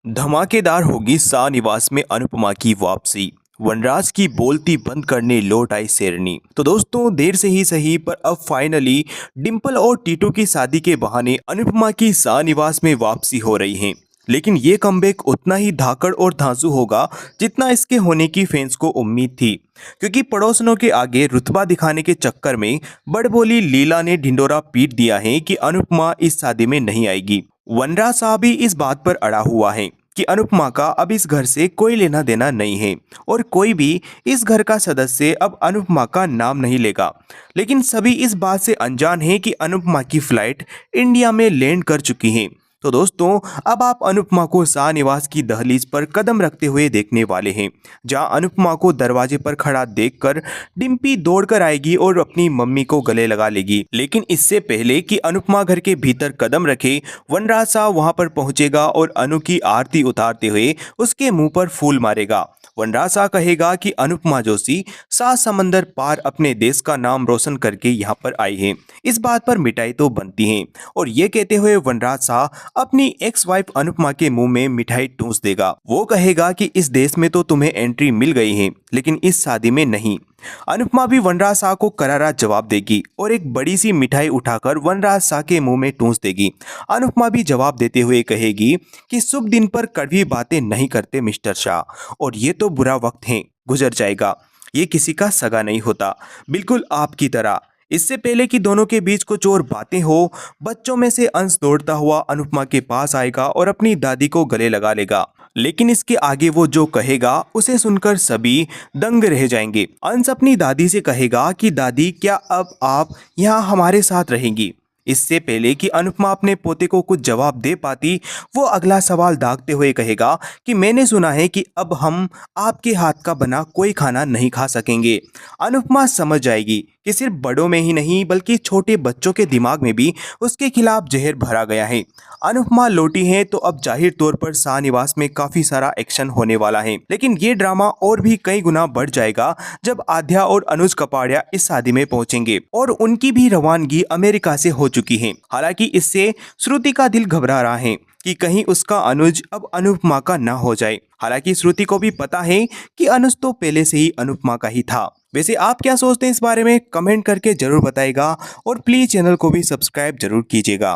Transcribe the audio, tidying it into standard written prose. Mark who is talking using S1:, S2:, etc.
S1: धमाकेदार होगी शाह निवास में अनुपमा की वापसी। वनराज की बोलती बंद करने लौट आई शेरनी। तो दोस्तों, देर से ही सही पर अब फाइनली डिंपल और टीटू की शादी के बहाने अनुपमा की शाह निवास में वापसी हो रही है। लेकिन ये कमबैक उतना ही धाकड़ और धांसू होगा जितना इसके होने की फैंस को उम्मीद थी, क्योंकि पड़ोसनों के आगे रुतबा दिखाने के चक्कर में बड़बोली लीला ने ढिंडोरा पीट दिया है कि अनुपमा इस शादी में नहीं आएगी। वनराज साहब भी इस बात पर अड़ा हुआ है कि अनुपमा का अब इस घर से कोई लेना देना नहीं है और कोई भी इस घर का सदस्य अब अनुपमा का नाम नहीं लेगा। लेकिन सभी इस बात से अनजान हैं कि अनुपमा की फ्लाइट इंडिया में लैंड कर चुकी है। तो दोस्तों, अब आप अनुपमा को शाह निवास की दहलीज पर कदम रखते हुए देखने वाले हैं, जहां अनुपमा को दरवाजे पर खड़ा देखकर डिम्पी दौड़कर आएगी और अपनी मम्मी को गले लगा लेगी। लेकिन इससे पहले कि अनुपमा घर के भीतर कदम रखे, वनराज साहब वहां पर पहुंचेगा और अनु की आरती उतारते हुए उसके मुंह पर फूल मारेगा। वनराज साहब कहेगा कि अनुपमा जोशी 7 समंदर पार अपने देश का नाम रोशन करके यहाँ पर आई है, इस बात पर मिठाई तो बनती है। और ये कहते हुए वनराज साहब अपनी एक्स वाइफ अनुपमा के मुंह में मिठाई ठूंस देगा। वो कहेगा कि इस देश में तो तुम्हें एंट्री मिल गई है, लेकिन इस शादी में नहीं। अनुपमा भी वनराज शाह को करारा जवाब देगी और एक बड़ी सी मिठाई उठाकर वनराज शाह के मुंह में ठूंस देगी। अनुपमा भी जवाब देते हुए कहेगी कि शुभ दिन पर कड़वी बातें नहीं करते मिस्टर शाह, और ये तो बुरा वक्त है, गुजर जाएगा। ये किसी का सगा नहीं होता, बिल्कुल आपकी तरह। इससे पहले कि दोनों के बीच कुछ और बातें हो, बच्चों में से अंश दौड़ता हुआ अनुपमा के पास आएगा और अपनी दादी को गले लगा लेगा। लेकिन इसके आगे वो जो कहेगा उसे सुनकर सभी दंग रह जाएंगे। अंश अपनी दादी से कहेगा कि दादी, क्या अब आप यहाँ हमारे साथ रहेंगी? इससे पहले कि अनुपमा अपने पोते को कुछ जवाब दे पाती, वो अगला सवाल दागते हुए कहेगा कि मैंने सुना है कि अब हम आपके हाथ का बना कोई खाना नहीं खा सकेंगे। अनुपमा समझ जाएगी कि सिर्फ बड़ों में ही नहीं बल्कि छोटे बच्चों के दिमाग में भी उसके खिलाफ जहर भरा गया है। अनुपमा लौटी है तो अब जाहिर तौर पर शाह निवास में काफी सारा एक्शन होने वाला है। लेकिन ये ड्रामा और भी कई गुना बढ़ जाएगा जब आध्या और अनुज कपाड़िया इस शादी में पहुंचेंगे और उनकी भी रवानगी अमेरिका से हो चुकी है। हालांकि इससे श्रुति का दिल घबरा रहा है कि कहीं उसका अनुज अब अनुपमा का ना हो जाए। हालांकि श्रुति को भी पता है कि अनुज तो पहले से ही अनुपमा का ही था। वैसे आप क्या सोचते हैं इस बारे में, कमेंट करके जरूर बताइएगा और प्लीज चैनल को भी सब्सक्राइब जरूर कीजिएगा।